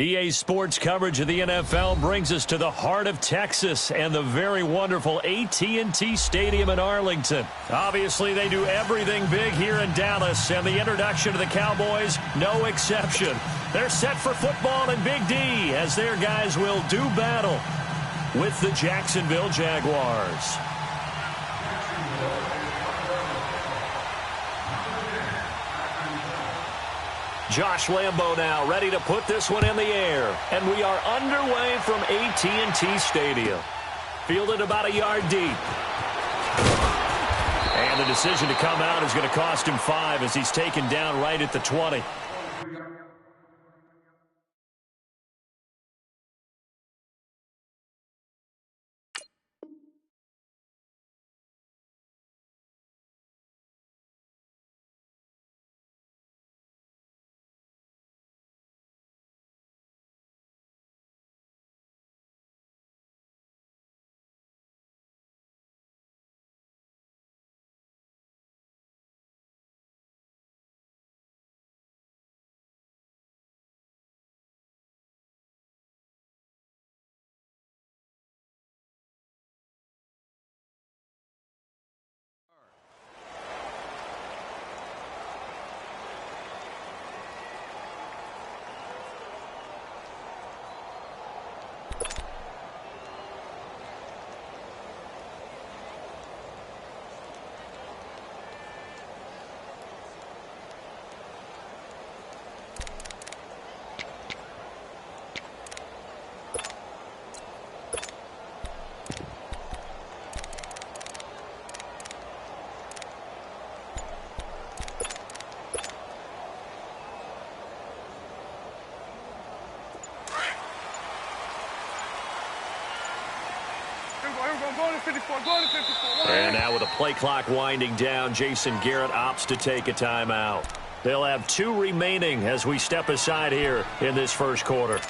EA Sports coverage of the NFL brings us to the heart of Texas and the very wonderful AT&T Stadium in Arlington. Obviously, they do everything big here in Dallas, and the introduction to the Cowboys, no exception. They're set for football in Big D as their guys will do battle with the Jacksonville Jaguars. Josh Lambo now ready to put this one in the air. And we are underway from AT&T Stadium. Fielded about a yard deep. And the decision to come out is going to cost him 5 as he's taken down right at the 20. And now with a play clock winding down, Jason Garrett opts to take a timeout. They'll have 2 remaining as we step aside here in this first quarter.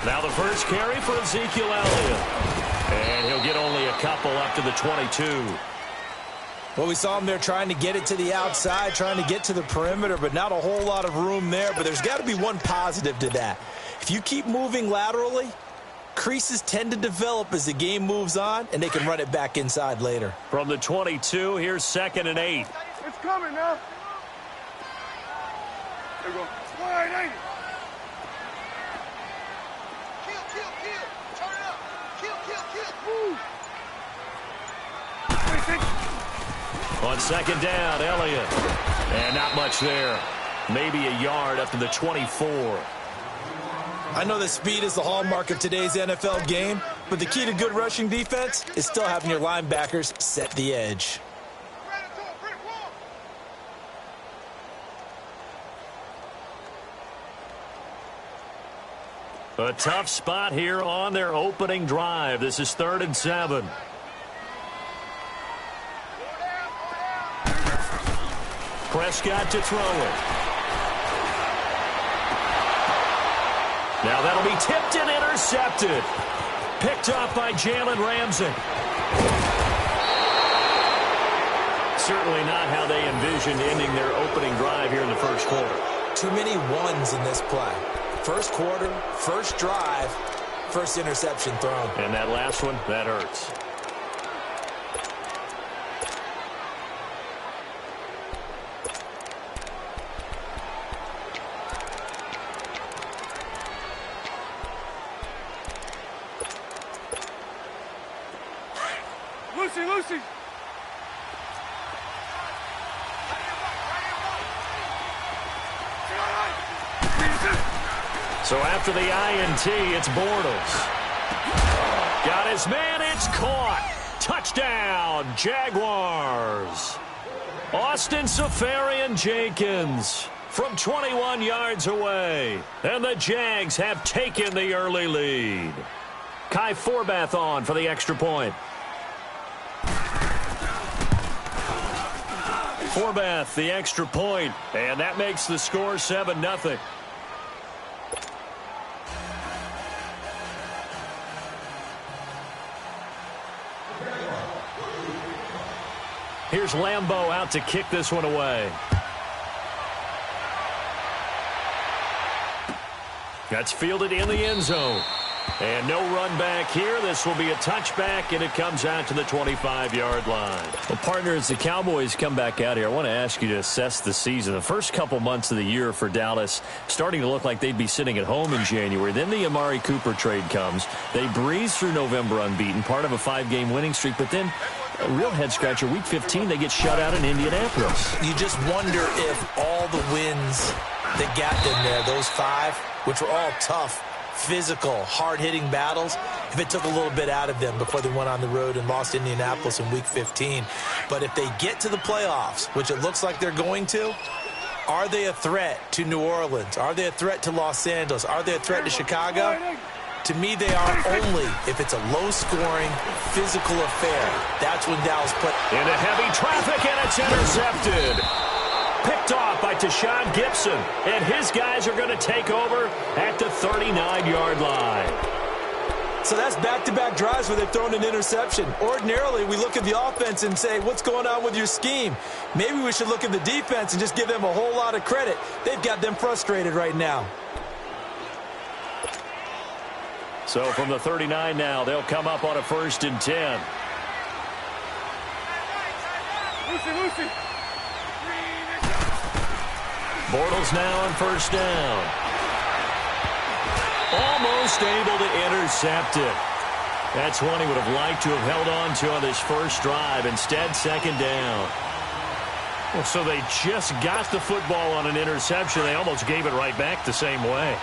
Now the first carry for Ezekiel Elliott. And he'll get only a couple up to the 22. Well, we saw him there trying to get it to the outside, trying to get to the perimeter, but not a whole lot of room there. But there's got to be one positive to that. If you keep moving laterally, creases tend to develop as the game moves on, and they can run it back inside later. From the 22, here's 2nd and 8. It's coming now. There we go. Wide 80. On 2nd down, Elliott. And not much there. Maybe a yard up to the 24. I know that speed is the hallmark of today's NFL game, but the key to good rushing defense is still having your linebackers set the edge. A tough spot here on their opening drive. This is 3rd and 7. Prescott to throw it. Now that'll be tipped and intercepted. Picked off by Jalen Ramsey. Certainly not how they envisioned ending their opening drive here in the first quarter. Too many ones in this play. First quarter, first drive, first interception thrown. And that last one, that hurts. Lucy. So after the INT, it's Bortles. Got his man, it's caught. Touchdown, Jaguars. Austin Safarian-Jenkins from 21 yards away. And the Jags have taken the early lead. Kai Forbath on for the extra point. Forbath, the extra point, and that makes the score 7-0. Here's Lambeau out to kick this one away. That's fielded in the end zone. And no run back here. This will be a touchback, and it comes out to the 25-yard line. Well, partner, as the Cowboys come back out here, I want to ask you to assess the season. The first couple months of the year for Dallas starting to look like they'd be sitting at home in January. Then the Amari Cooper trade comes. They breeze through November unbeaten, part of a 5-game winning streak. But then a real head-scratcher, Week 15, they get shut out in Indianapolis. You just wonder if all the wins that got them there, those 5, which were all tough, physical, hard-hitting battles, if it took a little bit out of them before they went on the road and lost Indianapolis in Week 15. But if they get to the playoffs, which it looks like they're going to, are they a threat to New Orleans? Are they a threat to Los Angeles? Are they a threat to Chicago? To me, they are only if it's a low-scoring, physical affair. That's when Dallas put into heavy traffic, and it's intercepted. Picked off by Tashawn Gibson, and his guys are going to take over at the 39-yard line. So that's back-to-back drives where they've thrown an interception. Ordinarily, we look at the offense and say, what's going on with your scheme? Maybe we should look at the defense and just give them a whole lot of credit. They've got them frustrated right now. So from the 39 now, they'll come up on a 1st and 10. Lucy. Bortles now on 1st down. Almost able to intercept it. That's one he would have liked to have held on to on this first drive. Instead, 2nd down. Well, so they just got the football on an interception. They almost gave it right back the same way.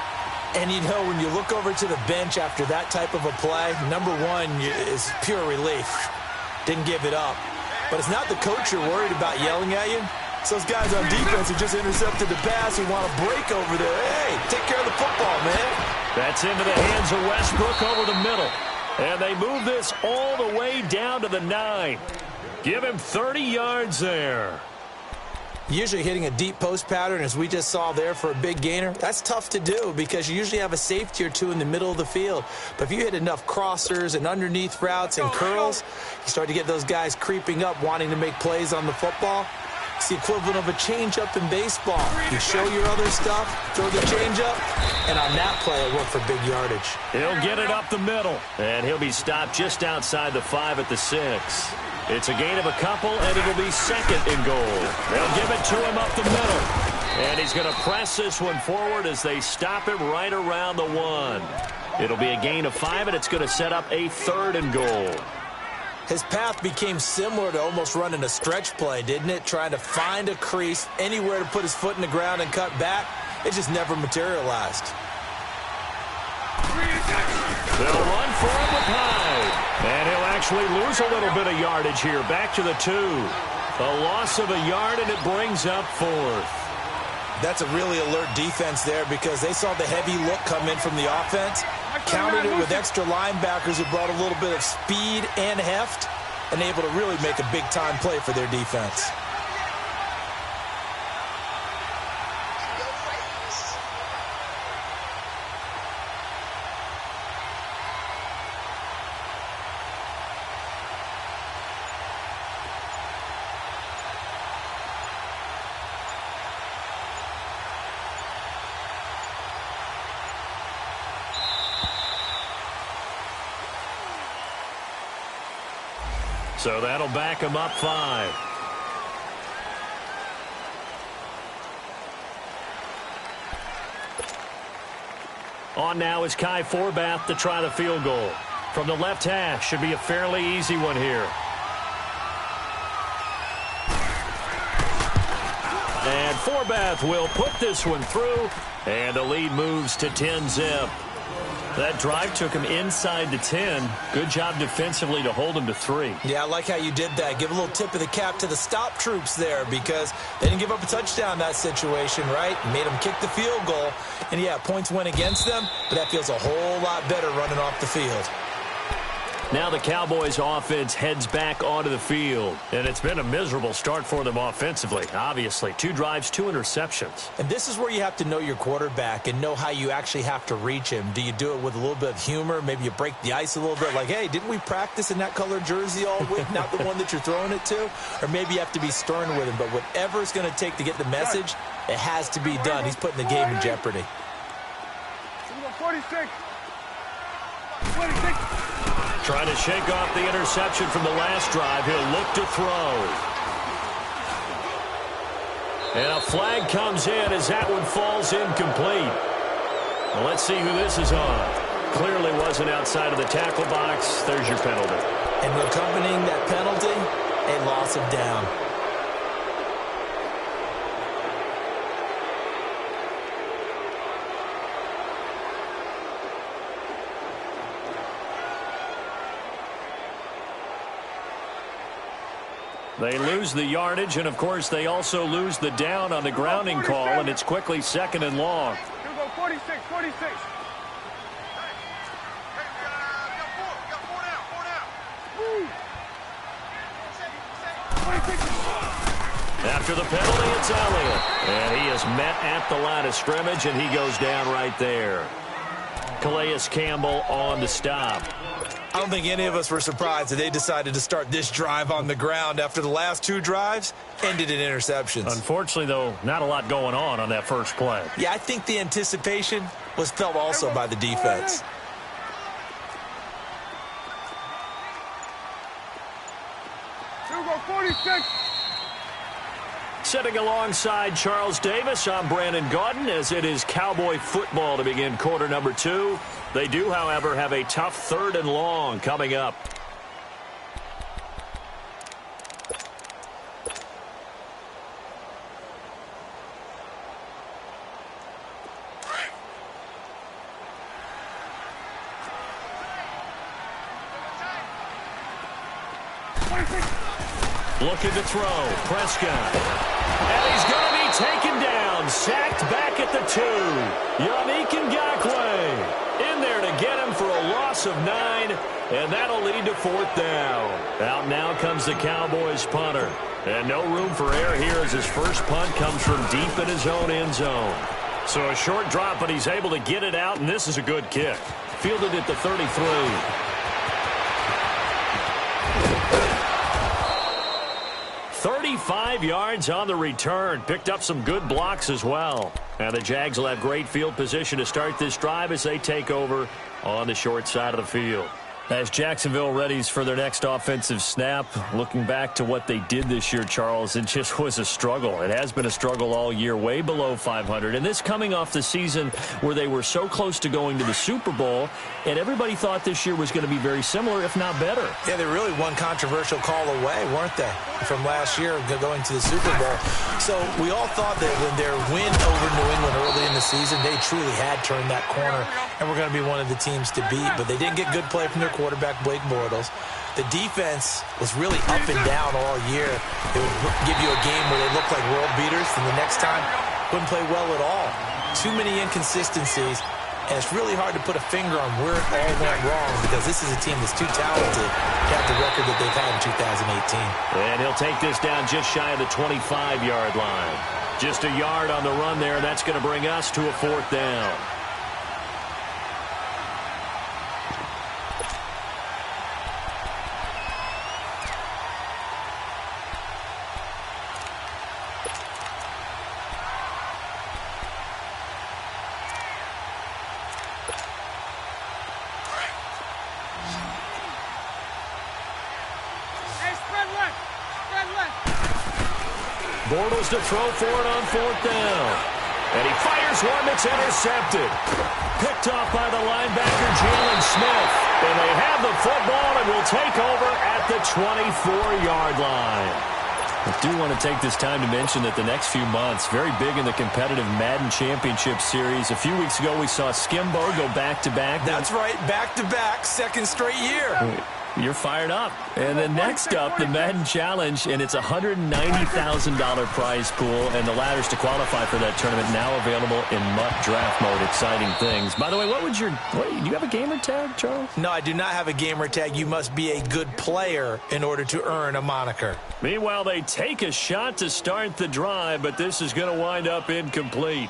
And, you know, when you look over to the bench after that type of a play, number one is pure relief. Didn't give it up. But it's not the coach you're worried about yelling at you. It's those guys on defense who just intercepted the pass who want to break over there. Hey, take care of the football, man. That's into the hands of Westbrook over the middle. And they move this all the way down to the 9. Give him 30 yards there. Usually hitting a deep post pattern, as we just saw there for a big gainer, that's tough to do because you usually have a safety or two in the middle of the field. But if you hit enough crossers and underneath routes and curls, you start to get those guys creeping up, wanting to make plays on the football. It's the equivalent of a changeup in baseball. You show your other stuff, throw the changeup, and on that play, it worked for big yardage. He'll get it up the middle, and he'll be stopped just outside the 5 at the 6. It's a gain of a couple, and it'll be 2nd and goal. They'll give it to him up the middle. And he's going to press this one forward as they stop him right around the 1. It'll be a gain of 5, and it's going to set up a 3rd and goal. His path became similar to almost running a stretch play, didn't it? Trying to find a crease, anywhere to put his foot in the ground and cut back. It just never materialized. They'll run for him with Hyde. And he'll actually lose a little bit of yardage here. Back to the 2. A loss of a yard, and it brings up 4th. That's a really alert defense there because they saw the heavy look come in from the offense, countered it with extra linebackers who brought a little bit of speed and heft, and able to really make a big-time play for their defense. So that'll back him up 5. On now is Kai Forbath to try the field goal. From the left hash, should be a fairly easy one here. And Forbath will put this one through, and the lead moves to 10-zip. That drive took him inside the 10. Good job defensively to hold him to 3. Yeah, I like how you did that. Give a little tip of the cap to the stop troops there because they didn't give up a touchdown in that situation, right? Made them kick the field goal. And, yeah, points went against them, but that feels a whole lot better running off the field. Now the Cowboys offense heads back onto the field. And it's been a miserable start for them offensively, obviously. 2 drives, 2 interceptions. And this is where you have to know your quarterback and know how you actually have to reach him. Do you do it with a little bit of humor? Maybe you break the ice a little bit like, hey, didn't we practice in that color jersey all week? Not the one that you're throwing it to? Or maybe you have to be stern with him. But whatever it's going to take to get the message, it has to be done. He's putting the game in jeopardy. 46. 46. Trying to shake off the interception from the last drive. He'll look to throw. And a flag comes in as that one falls incomplete. Well, let's see who this is on. Clearly wasn't outside of the tackle box. There's your penalty. And accompanying that penalty, a loss of down. They lose the yardage, and, of course, they also lose the down on the grounding call, and it's quickly 2nd and long. Here go 46, 46. After the penalty, it's Elliott. And he is met at the line of scrimmage, and he goes down right there. Calais Campbell on the stop. I don't think any of us were surprised that they decided to start this drive on the ground after the last 2 drives ended in interceptions. Unfortunately, though, not a lot going on that first play. Yeah, I think the anticipation was felt also by the defense. Here go 46. Sitting alongside Charles Davis, I'm Brandon Gaudin, as it is Cowboy football to begin quarter number 2. They do, however, have a tough 3rd and long coming up. Looking to throw. Prescott. And he's going to be taken down. Sacked back at the 2. Yannick Ngakoue in there to get him for a loss of 9. And that'll lead to 4th down. Out now comes the Cowboys punter. And no room for error here as his first punt comes from deep in his own end zone. So a short drop, but he's able to get it out, and this is a good kick. Fielded at the 33. 35 yards on the return. Picked up some good blocks as well. Now the Jags will have great field position to start this drive as they take over on the short side of the field. As Jacksonville readies for their next offensive snap, looking back to what they did this year, Charles, it just was a struggle. It has been a struggle all year, way below 500. And this coming off the season where they were so close to going to the Super Bowl, and everybody thought this year was going to be very similar, if not better. Yeah, they really one controversial call away, weren't they, from last year going to the Super Bowl. So we all thought that when their win over New England early in the season, they truly had turned that corner and were going to be one of the teams to beat. But they didn't get good play from their quarterback, Blake Bortles. The defense was really up and down all year. It would give you a game where they looked like world beaters, and the next time wouldn't play well at all. Too many inconsistencies, and it's really hard to put a finger on where it all went wrong because this is a team that's too talented to have the record that they've had in 2018. And he'll take this down just shy of the 25-yard line. Just a yard on the run there, and that's going to bring us to a 4th down. Bortles to throw for it on 4th down. And he fires one that's intercepted. Picked off by the linebacker, Jalen Smith. And they have the football and will take over at the 24-yard line. I do want to take this time to mention that the next few months, very big in the competitive Madden Championship Series. A few weeks ago, we saw Skimbo go back-to-back. That's right, back-to-back, second straight year. You're fired up. And then next up, the Madden Challenge, and it's a $190,000 prize pool, and the ladders to qualify for that tournament now available in MUT draft mode. Exciting things. By the way, do you have a gamer tag, Charles? No, I do not have a gamer tag. You must be a good player in order to earn a moniker. Meanwhile, they take a shot to start the drive, but this is going to wind up incomplete.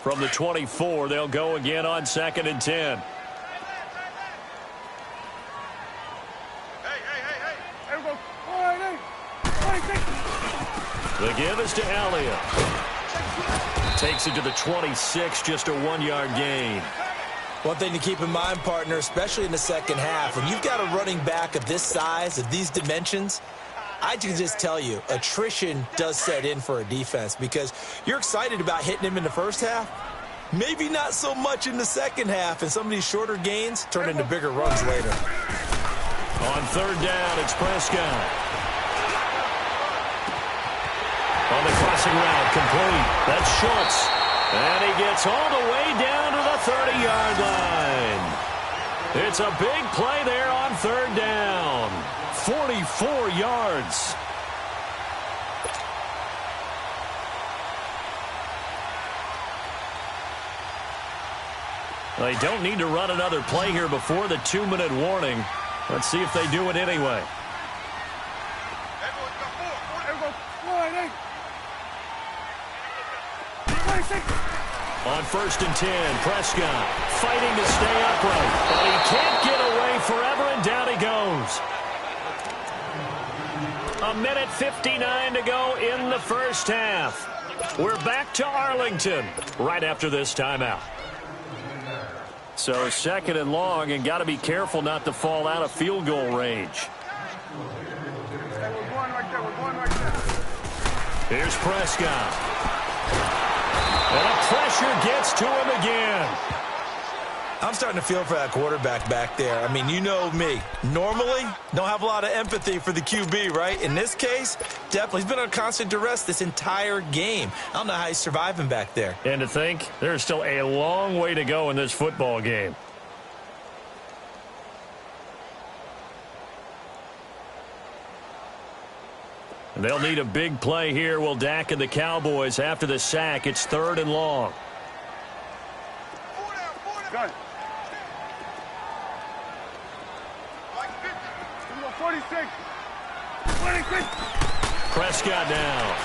From the 24, they'll go again on 2nd and 10. The give is to Elliott. Takes it to the 26, just a 1-yard gain. One thing to keep in mind, partner, especially in the second half, when you've got a running back of this size, of these dimensions, I can just tell you, attrition does set in for a defense because you're excited about hitting him in the first half. Maybe not so much in the second half, and some of these shorter gains turn into bigger runs later. On 3rd down, it's Prescott. On the crossing route, complete. That's Schultz. And he gets all the way down to the 30-yard line. It's a big play there on 3rd down. 44 yards. They don't need to run another play here before the 2-minute warning. Let's see if they do it anyway. On 1st and 10, Prescott fighting to stay upright, but he can't get away forever, and down he goes. 1:59 to go in the first half. We're back to Arlington right after this timeout. So 2nd and long, and got to be careful not to fall out of field goal range. Here's Prescott. And a pressure gets to him again. I'm starting to feel for that quarterback back there. I mean, you know me. Normally, don't have a lot of empathy for the QB, right? In this case, definitely. He's been on constant duress this entire game. I don't know how he's surviving back there. And to think, there's still a long way to go in this football game. They'll need a big play here. Will Dak and the Cowboys after the sack. It's 3rd and long. Good. 46. 26. Prescott now.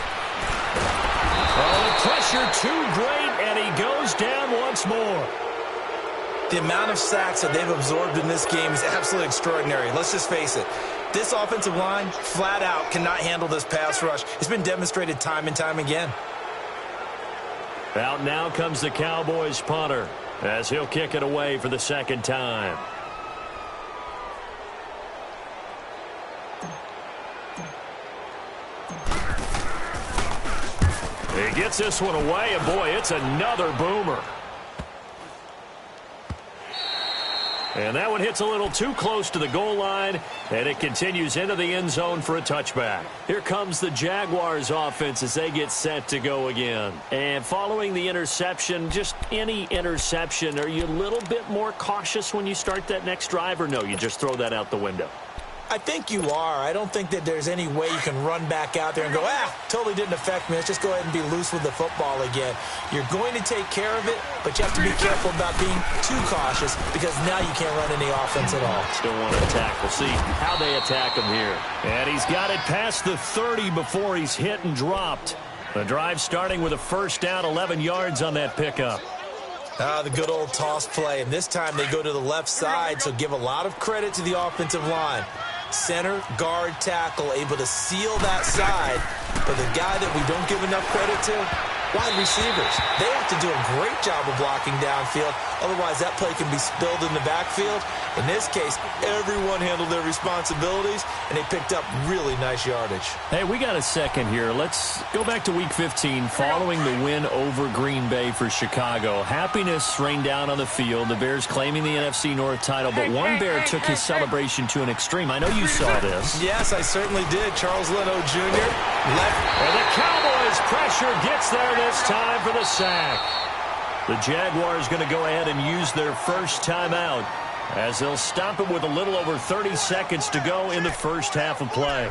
Oh, the pressure too great, and he goes down once more. The amount of sacks that they've absorbed in this game is absolutely extraordinary. Let's just face it. This offensive line, flat out, cannot handle this pass rush. It's been demonstrated time and time again. Out now comes the Cowboys punter, as he'll kick it away for the 2nd time. He gets this one away, and boy, it's another boomer. And that one hits a little too close to the goal line, and it continues into the end zone for a touchback. Here comes the Jaguars offense as they get set to go again. And following the interception, just any interception, are you a little bit more cautious when you start that next drive, or no, you just throw that out the window? I think you are. I don't think that there's any way you can run back out there and go, totally didn't affect me. Let's just go ahead and be loose with the football again. You're going to take care of it, but you have to be careful about being too cautious because now you can't run any offense at all. Still want to attack. We'll see how they attack him here. And he's got it past the 30 before he's hit and dropped. The drive starting with a 1st down, 11 yards on that pickup. The good old toss play, and this time they go to the left side, so give a lot of credit to the offensive line. Center, guard, tackle, able to seal that side. But the guy that we don't give enough credit to, wide receivers. They have to do a great job of blocking downfield. Otherwise, that play can be spilled in the backfield. In this case, everyone handled their responsibilities, and they picked up really nice yardage. Hey, we got a second here. Let's go back to Week 15 following the win over Green Bay for Chicago. Happiness rained down on the field. The Bears claiming the NFC North title, but one Bear took his celebration to an extreme. I know you saw this. Yes, I certainly did. Charles Leno Jr. left. And the Cowboys pressure gets there this time for the sack. The Jaguars going to go ahead and use their first timeout as they'll stop it with a little over 30 seconds to go in the first half of play.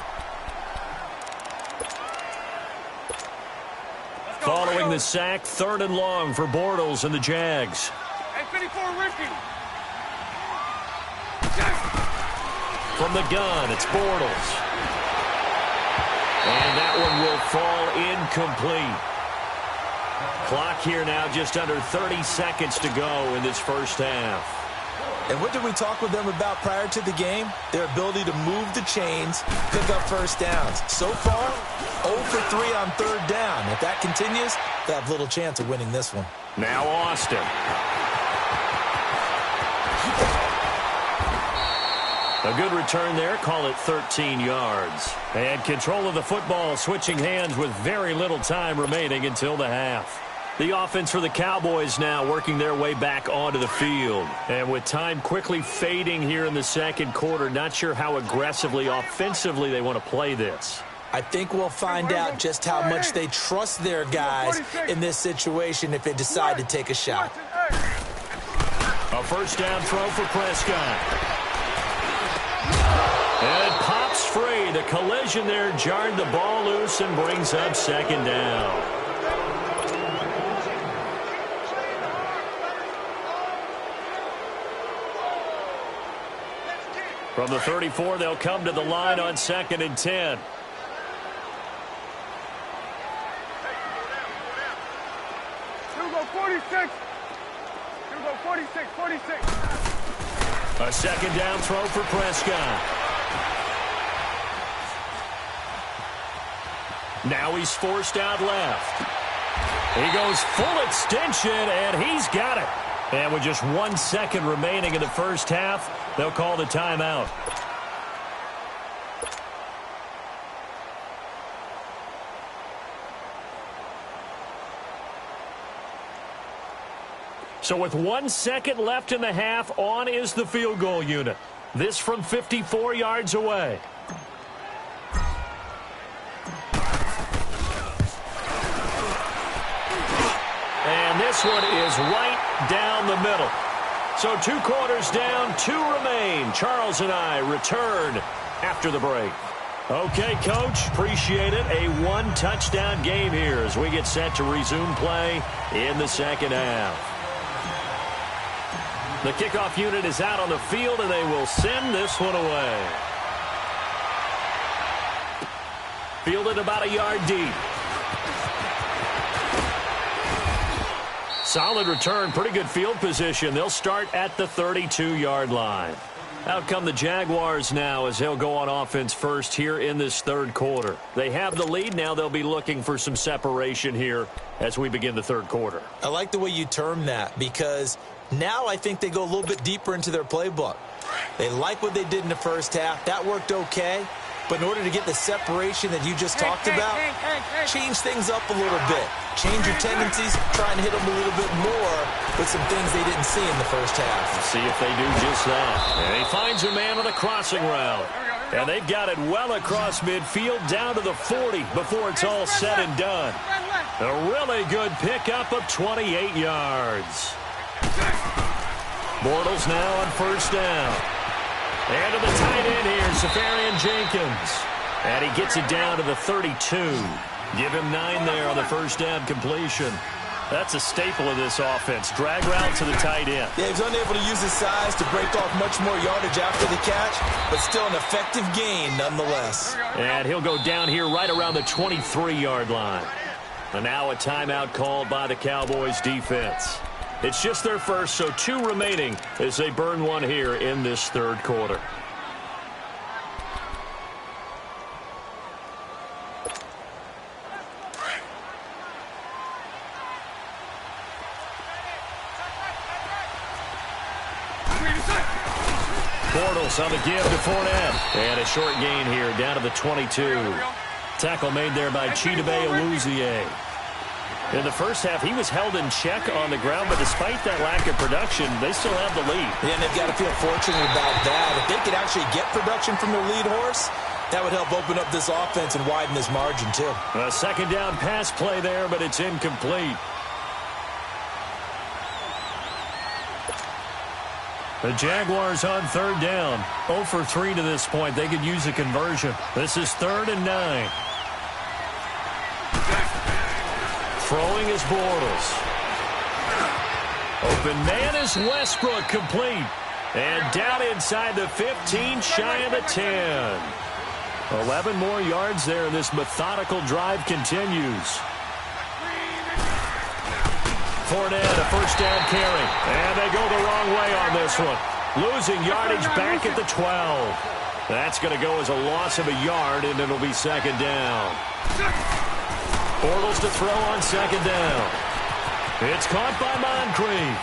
Following the sack, 3rd and long for Bortles and the Jags. Hey, 54, Ricky. From the gun, it's Bortles. And that one will fall incomplete. Clock here now just under 30 seconds to go in this first half. And what did we talk with them about prior to the game? Their ability to move the chains, pick up first downs. So far, 0 for 3 on 3rd down. If that continues, they have little chance of winning this one. Now Austin. A good return there. Call it 13 yards. And control of the football, switching hands with very little time remaining until the half. The offense for the Cowboys now working their way back onto the field. And with time quickly fading here in the second quarter, not sure how aggressively, offensively they want to play this. I think we'll find out just how much they trust their guys in this situation if they decide to take a shot. A first down throw for Prescott. And it pops free. The collision there jarred the ball loose and brings up 2nd down. From the 34, they'll come to the line on 2nd and 10. Hugo, 46. Hugo, 46, 46. A 2nd down throw for Prescott. Now he's forced out left. He goes full extension, and he's got it. And with just 1 second remaining in the first half, they'll call the timeout. So with 1 second left in the half, on is the field goal unit. This from 54 yards away. And this one is right down the middle. So 2 quarters down, 2 remain. Charles and I return after the break. Okay, Coach, appreciate it. A 1-touchdown game here as we get set to resume play in the second half. The kickoff unit is out on the field, and they will send this one away. Fielded about a yard deep. Solid return, pretty good field position. They'll start at the 32-yard line. Out come the Jaguars now as they'll go on offense first here in this 3rd quarter. They have the lead. Now they'll be looking for some separation here as we begin the 3rd quarter. I like the way you term that because now I think they go a little bit deeper into their playbook. They like what they did in the first half. That worked okay. But in order to get the separation that you just talked about, change things up a little bit. Change your tendencies, try and hit them a little bit more with some things they didn't see in the first half. See if they do just that. And he finds a man on a crossing route. And they've got it well across midfield down to the 40 before it's all said and done. A really good pickup of 28 yards. Bortles now on first down. And to the tight end here, Safarian Jenkins. And he gets it down to the 32. Give him 9 there on the first down completion. That's a staple of this offense. Drag route to the tight end. Yeah, he's unable to use his size to break off much more yardage after the catch, but still an effective gain nonetheless. And he'll go down here right around the 23-yard line. And now a timeout called by the Cowboys defense. It's just their first, so 2 remaining as they burn one here in this 3rd quarter. Bortles on the give to Fournette. And a short gain here, down to the 22. Tackle made there by Chidobe Awuzie. In the first half, he was held in check on the ground, but despite that lack of production, they still have the lead. Yeah, and they've got to feel fortunate about that. If they could actually get production from their lead horse, that would help open up this offense and widen this margin, too. A second down pass play there, but it's incomplete. The Jaguars on third down. 0 for 3 to this point. They could use a conversion. This is 3rd and 9. Throwing is Bortles. Open man is Westbrook, complete. And down inside the 15, shy of the 10. 11 more yards there, and this methodical drive continues. Fournette, a first down carry. And they go the wrong way on this one. Losing yardage back at the 12. That's going to go as a loss of a yard, and it'll be second down. Bortles to throw on second down. It's caught by Moncrief.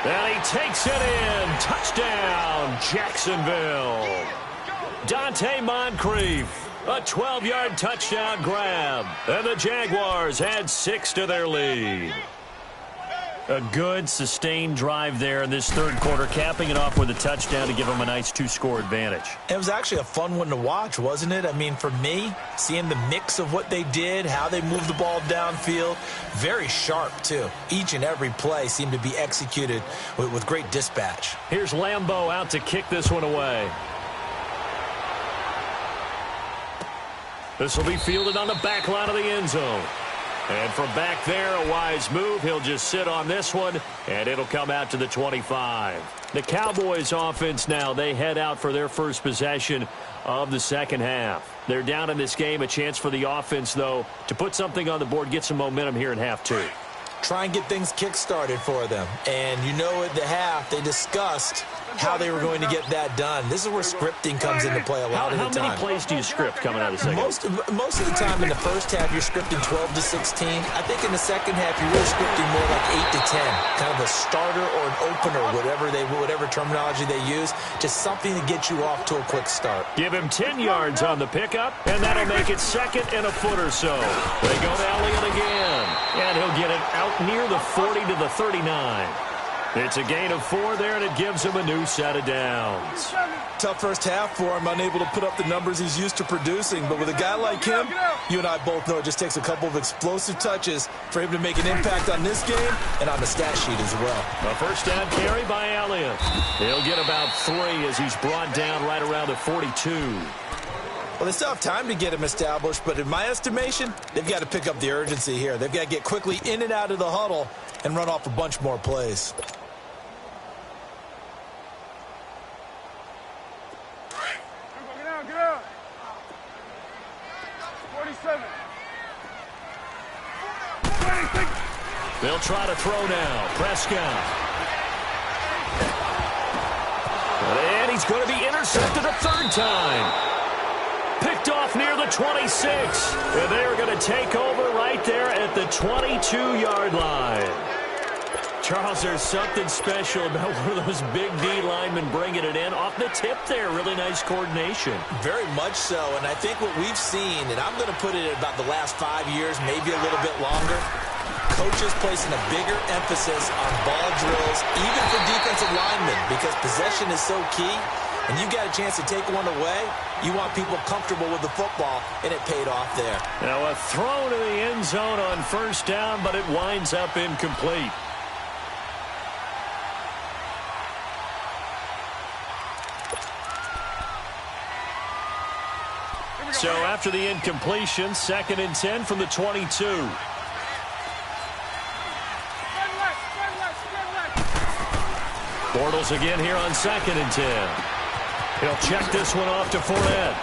And he takes it in. Touchdown, Jacksonville. Dante Moncrief, a 12-yard touchdown grab. And the Jaguars add 6 to their lead. A good, sustained drive there in this third quarter, capping it off with a touchdown to give them a nice 2-score advantage. It was actually a fun one to watch, wasn't it? I mean, for me, seeing the mix of what they did, how they moved the ball downfield, very sharp, too. Each and every play seemed to be executed with great dispatch. Here's Lambeau out to kick this one away. This will be fielded on the back line of the end zone. And from back there, a wise move. He'll just sit on this one, and it'll come out to the 25. The Cowboys offense now, they head out for their first possession of the second half. They're down in this game. A chance for the offense, though, to put something on the board, get some momentum here in half two. Try and get things kick-started for them. And you know at the half, they discussed how they were going to get that done. This is where scripting comes into play a lot of the time. How many plays do you script coming out of the second? Most of the time in the first half, you're scripting 12 to 16. I think in the second half, you're really scripting more like 8 to 10. Kind of a starter or an opener, whatever terminology they use. Just something to get you off to a quick start. Give him 10 yards on the pickup, and that'll make it second and a foot or so. They go to Elliott again, and he'll get it out near the 40 to the 39. It's a gain of 4 there, and it gives him a new set of downs. Tough first half for him, unable to put up the numbers he's used to producing. But with a guy like him, you and I both know it just takes a couple of explosive touches for him to make an impact on this game and on the stat sheet as well. A first down carry by Elliott. He'll get about 3 as he's brought down right around the 42. Well, they still have time to get him established, but in my estimation, they've got to pick up the urgency here. They've got to get quickly in and out of the huddle and run off a bunch more plays. Get out. 47. 26. They'll try to throw now. Prescott. And he's going to be intercepted a third time. Picked off near the 26. And they're going to take over right there at the 22-yard line. Charles, there's something special about one of those big D linemen bringing it in off the tip there. Really nice coordination. Very much so, and I think what we've seen, and I'm going to put it at about the last 5 years, maybe a little bit longer, coaches placing a bigger emphasis on ball drills, even for defensive linemen, because possession is so key, and you got a chance to take one away. You want people comfortable with the football, and it paid off there. Now a throw to the end zone on first down, but it winds up incomplete. So after the incompletion, 2nd and 10 from the 22. Bortles again here on 2nd and 10. He'll check this one off to Fournette.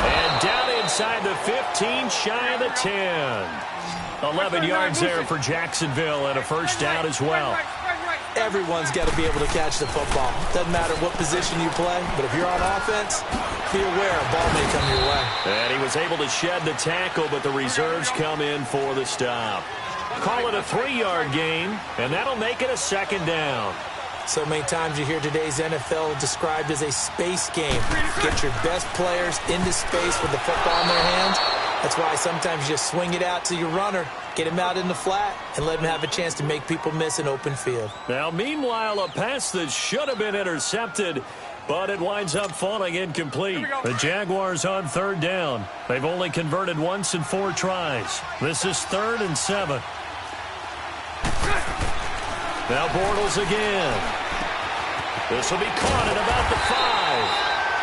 And down inside the 15, shy of the 10. 11 yards there for Jacksonville and a first down as well. Everyone's got to be able to catch the football. Doesn't matter what position you play, but if you're on offense, be aware a ball may come your way. And he was able to shed the tackle, but the reserves come in for the stop. Call it a 3-yard gain, and that'll make it a second down. So many times you hear today's NFL described as a space game. Get your best players into space with the football in their hands. That's why sometimes you just swing it out to your runner, get him out in the flat, and let him have a chance to make people miss an open field. Now, meanwhile, a pass that should have been intercepted, but it winds up falling incomplete. The Jaguars on 3rd down. They've only converted once in 4 tries. This is 3rd and 7. Now Bortles again. This will be caught at about the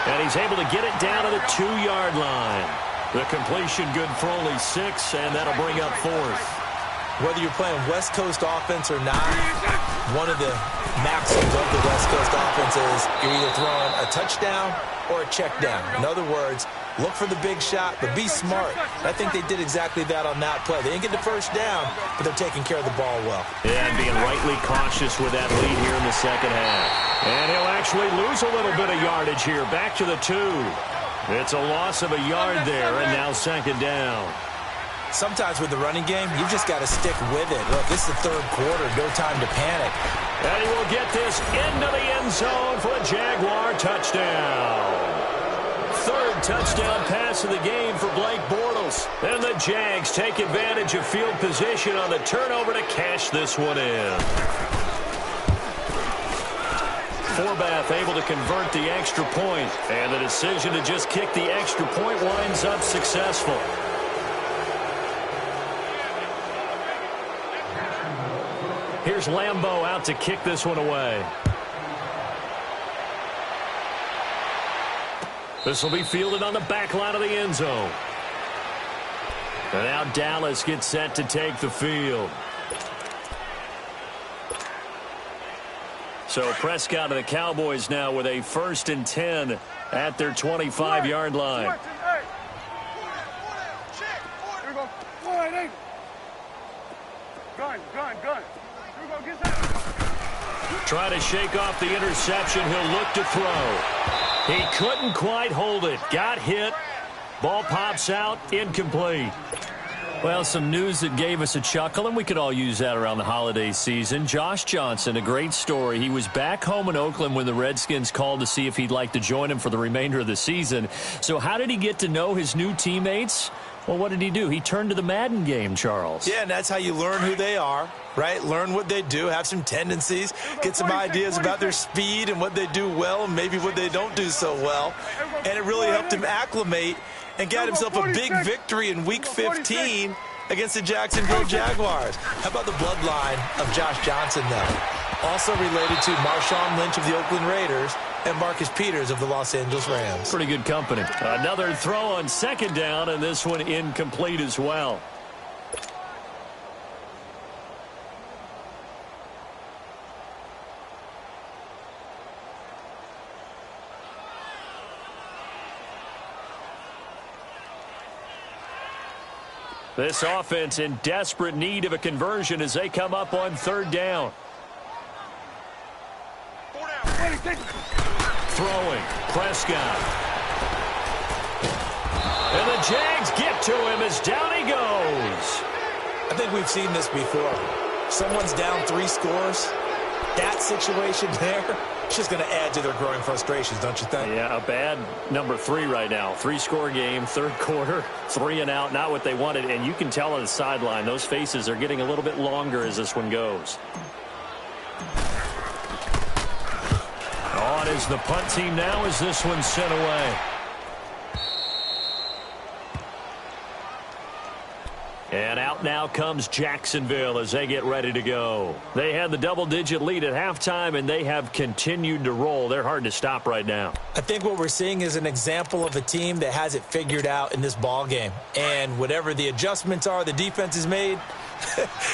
5. And he's able to get it down to the 2-yard line. The completion good for only 6, and that'll bring up 4th. Whether you're playing West Coast offense or not, one of the maxims of the West Coast offense is you're either throwing a touchdown or a check down. In other words, look for the big shot, but be smart. I think they did exactly that on that play. They didn't get the first down, but they're taking care of the ball well. Yeah, and being rightly cautious with that lead here in the second half. And he'll actually lose a little bit of yardage here. Back to the 2. It's a loss of a yard there, and now 2nd down. Sometimes with the running game, you've just got to stick with it. Look, this is the 3rd quarter. No time to panic. And he will get this into the end zone for a Jaguar touchdown. 3rd touchdown pass of the game for Blake Bortles. And the Jags take advantage of field position on the turnover to cash this one in. Forbath able to convert the extra point. And the decision to just kick the extra point winds up successful. Here's Lambeau out to kick this one away. This will be fielded on the back line of the end zone. And now Dallas gets set to take the field. So Prescott of the Cowboys now with a 1st and 10 at their 25-yard line. Here we go. Gun. Here we go. Get that. Trying to shake off the interception. He'll look to throw. He couldn't quite hold it. Got hit. Ball pops out. Incomplete. Well, some news that gave us a chuckle, and we could all use that around the holiday season. Josh Johnson, a great story. He was back home in Oakland when the Redskins called to see if he'd like to join him for the remainder of the season. So how did he get to know his new teammates? Well, what did he do? He turned to the Madden game, Charles. Yeah, and that's how you learn who they are, right? Learn what they do, have some tendencies, get some ideas about their speed and what they do well and maybe what they don't do so well. And it really helped him acclimate and got himself a big victory in Week 15 against the Jacksonville Jaguars. How about the bloodline of Josh Johnson, though? Also related to Marshawn Lynch of the Oakland Raiders and Marcus Peters of the Los Angeles Rams. Pretty good company. Another throw on 2nd down, and this one incomplete as well. This offense in desperate need of a conversion as they come up on 3rd down. Throwing. Prescott. And the Jags get to him as down he goes. I think we've seen this before. Someone's down 3 scores. That situation there, it's just going to add to their growing frustrations, don't you think? Yeah, a bad number 3 right now. 3-score game, 3rd quarter, 3 and out, not what they wanted. And you can tell on the sideline, those faces are getting a little bit longer as this one goes. On is the punt team now as this one's sent away. And out now comes Jacksonville as they get ready to go. They had the double-digit lead at halftime, and they have continued to roll. They're hard to stop right now. I think what we're seeing is an example of a team that has it figured out in this ball game. And whatever the adjustments are the defense has made,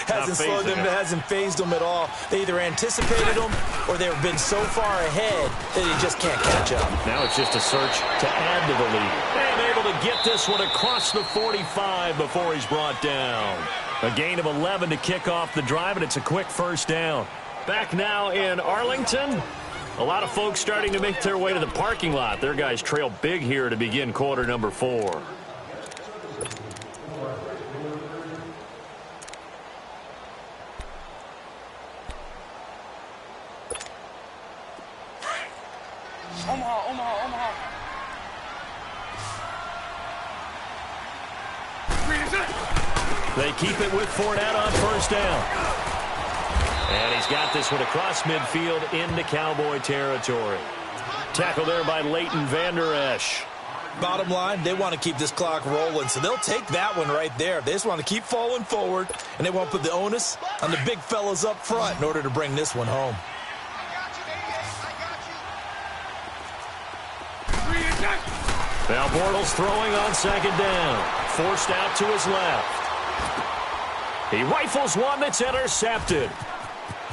hasn't slowed them, hasn't phased them at all. They either anticipated them or they've been so far ahead that they just can't catch up. Now it's just a search to add to the lead. And able to get this one across the 45 before he's brought down. A gain of 11 to kick off the drive, and it's a quick 1st down. Back now in Arlington. A lot of folks starting to make their way to the parking lot. Their guys trail big here to begin quarter number 4. Omaha. They keep it with Fournette on first down. And he's got this one across midfield into Cowboy territory. Tackle there by Leighton Vander Esch. Bottom line, they want to keep this clock rolling, so they'll take that one right there. They just want to keep falling forward, and they won't put the onus on the big fellas up front in order to bring this one home. Now Bortles throwing on second down. Forced out to his left. He rifles one that's intercepted.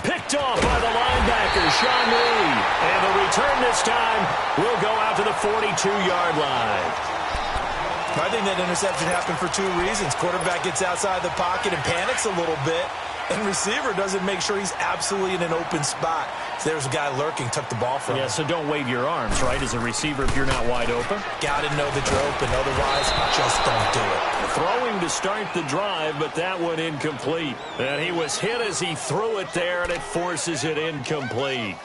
Picked off by the linebacker, Sean Reed. And the return this time will go out to the 42-yard line. I think that interception happened for two reasons. Quarterback gets outside the pocket and panics a little bit, and receiver doesn't make sure he's absolutely in an open spot. So there's a guy lurking, took the ball from him. Yeah, so don't wave your arms, right, as a receiver if you're not wide open. Got to know that you're open, otherwise just don't do it. Throwing to start the drive, but that one incomplete. And he was hit as he threw it there, and it forces it incomplete.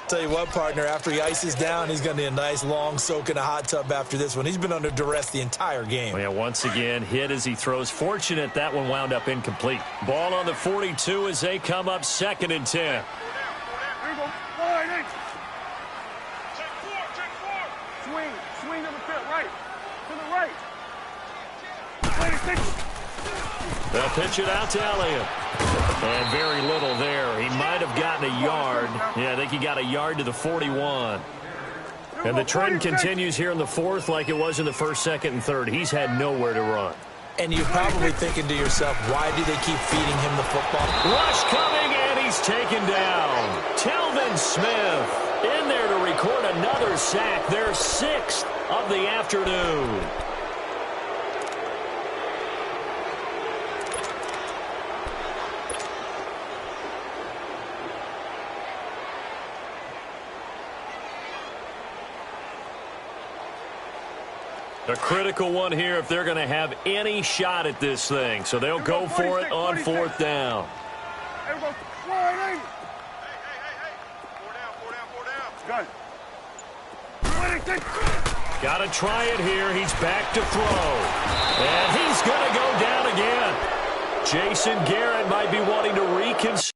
Tell you what, partner, after he ices down, he's going to need a nice long soak in a hot tub after this one. He's been under duress the entire game. Yeah, once again, hit as he throws. Fortunate that one wound up incomplete. Ball on the 42 as they come up 2nd and 10. Here we go. Wide. Check four. Swing to the pit, right. To the right. 26. They'll pitch it out to Elliott. And very little there. He might have gotten a yard. Yeah, I think he got a yard to the 41. And the trend continues here in the 4th like it was in the 1st, 2nd, and 3rd. He's had nowhere to run. And you're probably thinking to yourself, why do they keep feeding him the football? Rush coming, and he's taken down. Telvin Smith in there to record another sack. Their 6th of the afternoon. A critical one here if they're going to have any shot at this thing. So they'll go for it on 4th down. Here we go. Wide. Gun. 26. Got to try it here. He's back to throw. And he's going to go down again. Jason Garrett might be wanting to reconsider.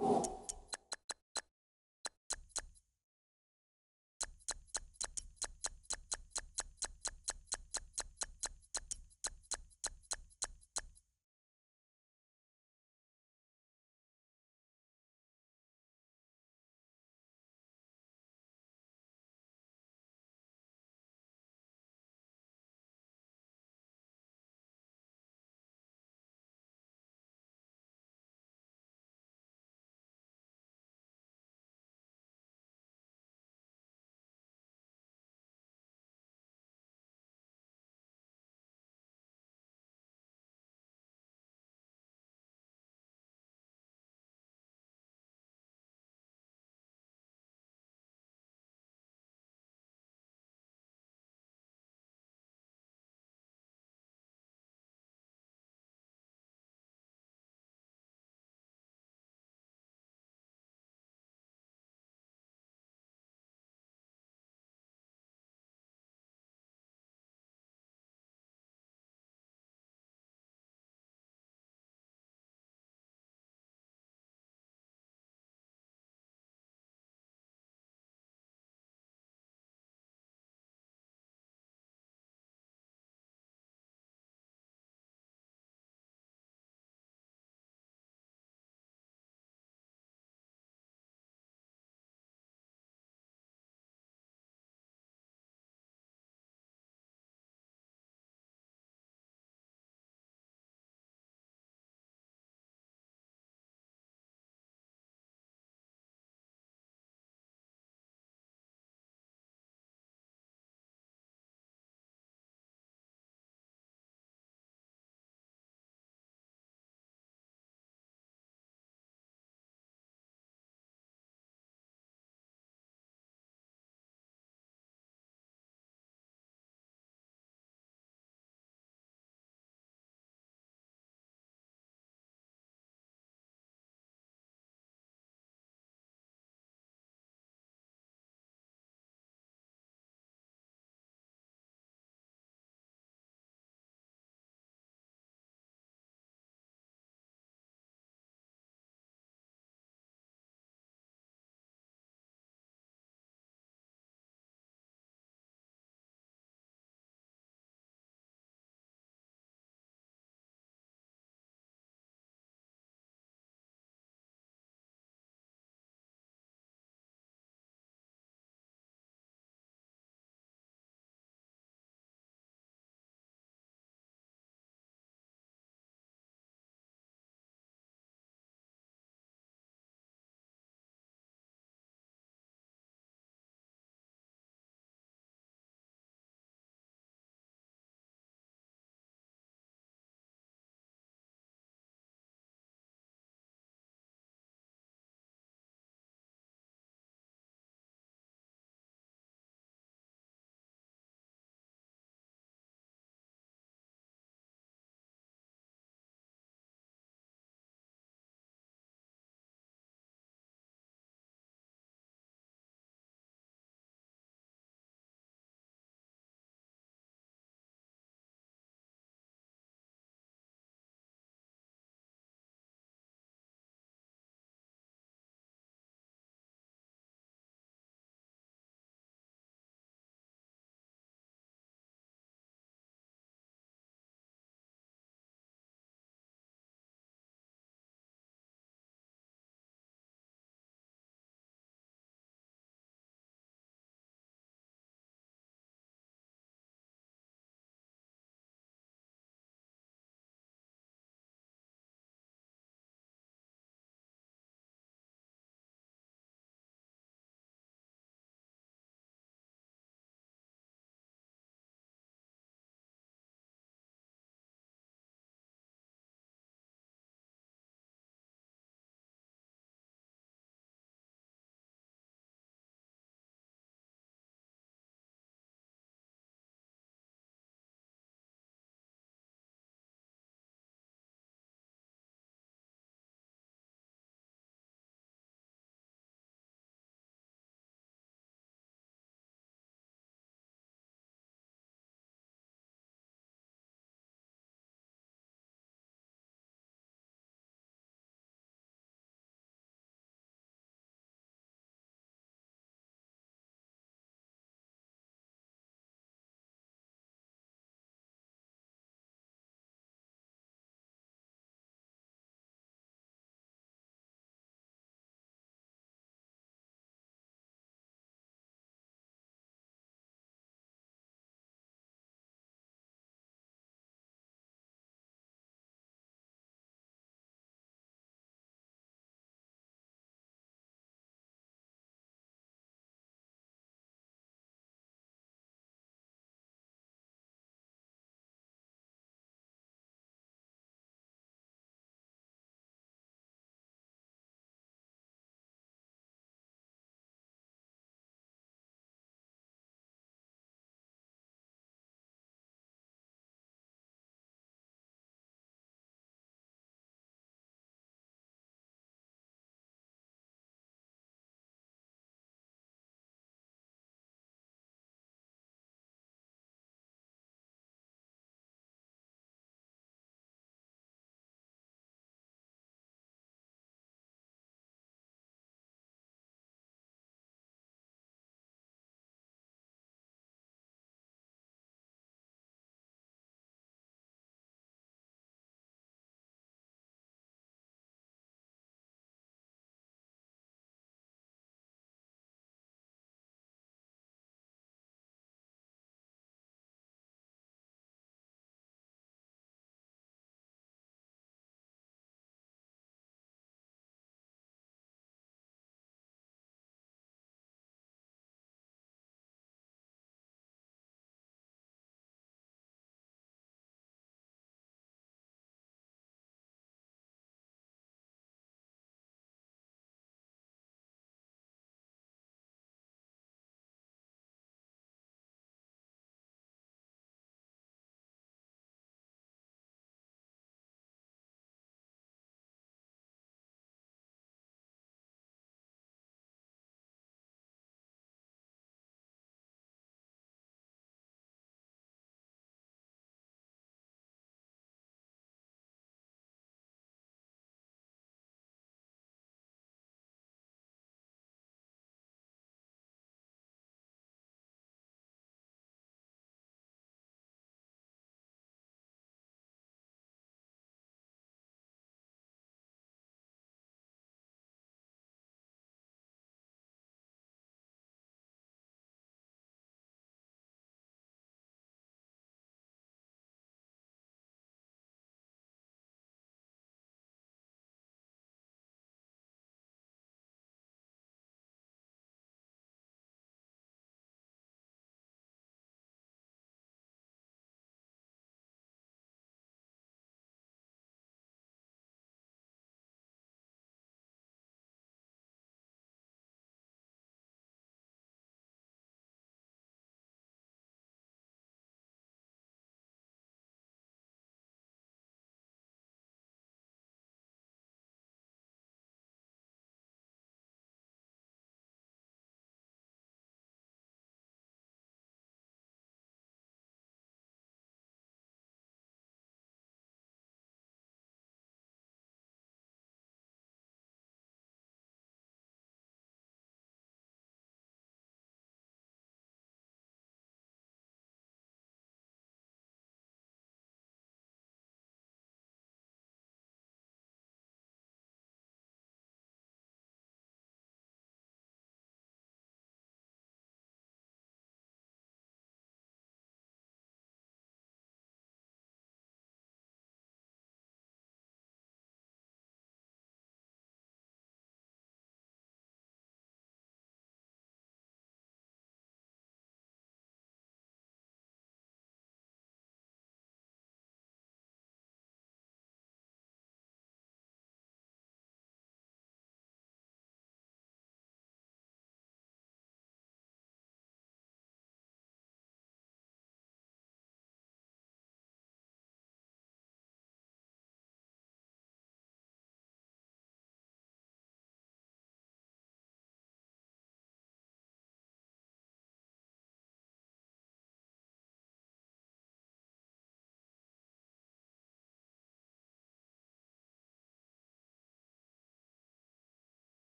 Go.